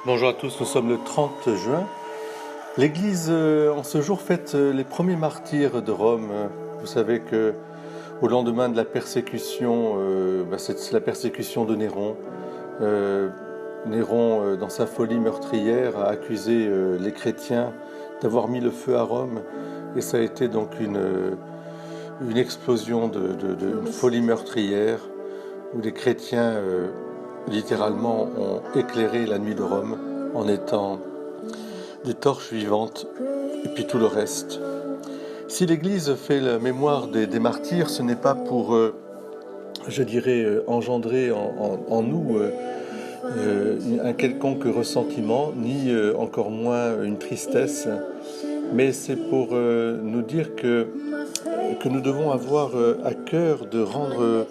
Bonjour à tous, nous sommes le 30 juin. L'Église, en ce jour, fête les premiers martyrs de Rome. Vous savez que au lendemain de la persécution, c'est la persécution de Néron. Néron, dans sa folie meurtrière, a accusé les chrétiens d'avoir mis le feu à Rome. Et ça a été donc une explosion une folie meurtrière où les chrétiens, littéralement, ont éclairé la nuit de Rome en étant des torches vivantes et puis tout le reste. Si l'Église fait la mémoire des martyrs, ce n'est pas pour, engendrer en nous un quelconque ressentiment, ni encore moins une tristesse, mais c'est pour nous dire que nous devons avoir à cœur de rendre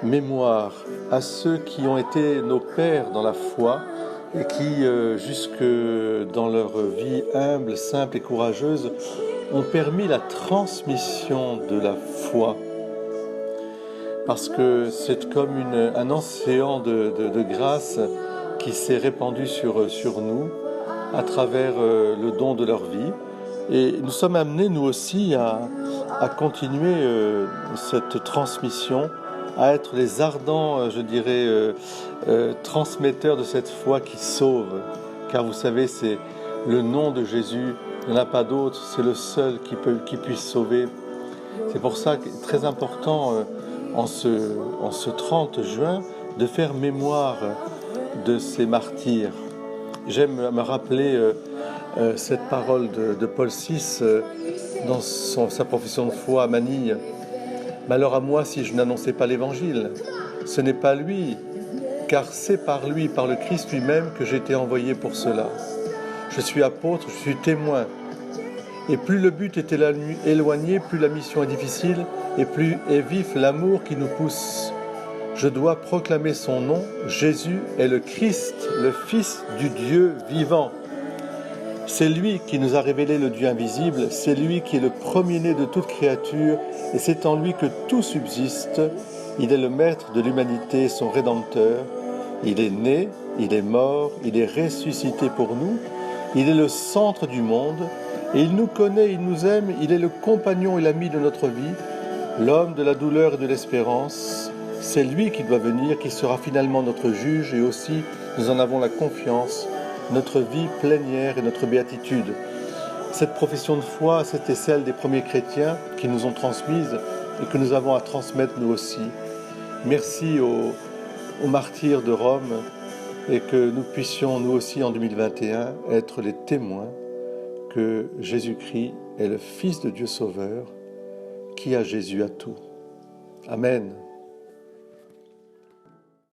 mémoire à ceux qui ont été nos pères dans la foi et qui, jusque dans leur vie humble, simple et courageuse, ont permis la transmission de la foi. Parce que c'est comme un océan de grâce qui s'est répandu sur nous à travers le don de leur vie. Et nous sommes amenés, nous aussi, à continuer cette transmission, à être les ardents, transmetteurs de cette foi qui sauve. Car vous savez, c'est le nom de Jésus, il n'y en a pas d'autre, c'est le seul qui puisse sauver. C'est pour ça que c'est très important, en ce 30 juin, de faire mémoire de ces martyrs. J'aime me rappeler cette parole de Paul VI dans sa profession de foi à Manille. « Malheur à moi si je n'annonçais pas l'Évangile. Ce n'est pas lui, car c'est par lui, par le Christ lui-même, que j'ai été envoyé pour cela. Je suis apôtre, je suis témoin. Et plus le but est éloigné, plus la mission est difficile, et plus est vif l'amour qui nous pousse. Je dois proclamer son nom. Jésus est le Christ, le Fils du Dieu vivant. C'est lui qui nous a révélé le Dieu invisible, c'est lui qui est le premier-né de toute créature, et c'est en lui que tout subsiste. Il est le maître de l'humanité, son rédempteur. Il est né, il est mort, il est ressuscité pour nous, il est le centre du monde, et il nous connaît, il nous aime, il est le compagnon et l'ami de notre vie, l'homme de la douleur et de l'espérance. C'est lui qui doit venir, qui sera finalement notre juge, et aussi, nous en avons la confiance, notre vie plénière et notre béatitude. Cette profession de foi, c'était celle des premiers chrétiens qui nous ont transmise et que nous avons à transmettre nous aussi. Merci aux martyrs de Rome et que nous puissions nous aussi en 2021 être les témoins que Jésus-Christ est le Fils de Dieu Sauveur qui a Jésus à tout. Amen.